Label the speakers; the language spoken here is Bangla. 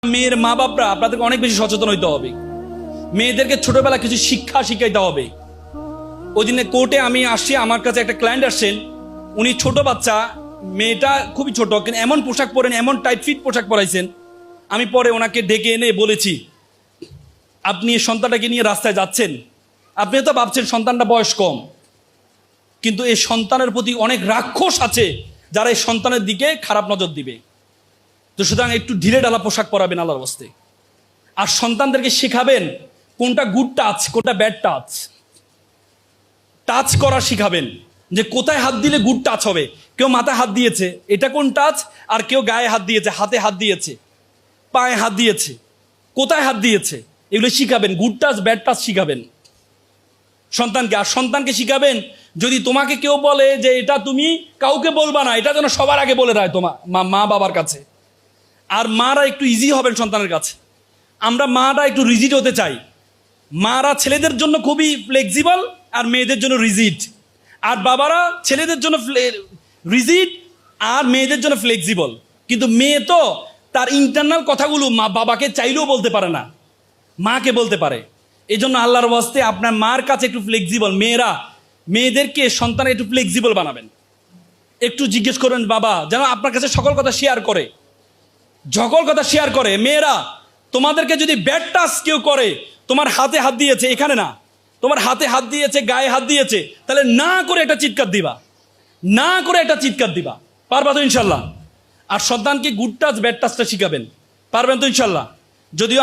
Speaker 1: মেয়ের মা বাপরা আপনাদেরকে অনেক বেশি সচেতন হইতে হবে। মেয়েদেরকে ছোটবেলা কিছু শিক্ষা শিখাইতে হবে। ওই দিনে কোর্টে আমি আসছি, আমার কাছে একটা ক্লায়েন্ট আসছেন, উনি ছোট বাচ্চা, মেয়েটা খুবই ছোট, কিন্তু এমন পোশাক পরেন, এমন টাইট ফিট পোশাক পরাইছেন। আমি পরে ওনাকে ডেকে এনে বলেছি, আপনি এই সন্তানটাকে নিয়ে রাস্তায় যাচ্ছেন, আপনি তো ভাবছেন সন্তানটা বয়স কম, কিন্তু এই সন্তানের প্রতি অনেক রাক্ষস আছে যারা এই সন্তানের দিকে খারাপ নজর দিবে। তো সুতরাং একটু ঢিলে ঢালা পোশাক পরাবেন আল্লাহর হস্তে। আর সন্তানদেরকে শেখাবেন কোনটা গুড টাচ, কোনটা ব্যাড টাচ। টাচ করা শিখাবেন, যে কোথায় হাত দিলে গুড টাচ হবে। কেউ মাথায় হাত দিয়েছে, এটা কোন টাচ, আর কেউ গায়ে হাত দিয়েছে, হাতে হাত দিয়েছে, পায়ে হাত দিয়েছে, কোথায় হাত দিয়েছে, এগুলো শিখাবেন। গুড টাচ ব্যাড টাচ শিখাবেন সন্তানকে। আর সন্তানকে শিখাবেন, যদি তোমাকে কেউ বলে যে এটা তুমি কাউকে বলবা না, এটা যেন সবার আগে বলে দেয় তোমার মা বাবার কাছে। আর মারা একটু ইজি হবেন সন্তানের কাছে। আমরা মারা একটু রিজিড হতে চাই। মারা ছেলেদের জন্য খুবই ফ্লেক্সিবল আর মেয়েদের জন্য রিজিড, আর বাবারা ছেলেদের জন্য রিজিড আর মেয়েদের জন্য ফ্লেক্সিবল। কিন্তু মেয়ে তো তার ইন্টারনাল কথাগুলো মা বাবাকে চাইলেও বলতে পারে না, মাকে বলতে পারে। এই জন্য আল্লাহর ওয়াস্তে আপনার মার কাছে একটু ফ্লেক্সিবল। মেয়েদেরকে সন্তানের একটু ফ্লেক্সিবল বানাবেন। একটু জিজ্ঞেস করবেন বাবা যেন আপনার কাছে সকল কথা শেয়ার করে, মেয়েরা তোমাদেরকে যদি ব্যাড টাচ কেউ করে, তোমার হাতে হাত দিয়েছে, এখানে না, তোমার হাতে হাত দিয়েছে, গায়ে হাত দিয়েছে, তাহলে না করে একটা চিৎকার দিবা, পারবা তো ইনশাল্লাহ। আর সন্তানকে গুড টাচ ব্যাড টাচটা শিখাবেন, পারবেন তো ইনশাল্লাহ। যদিও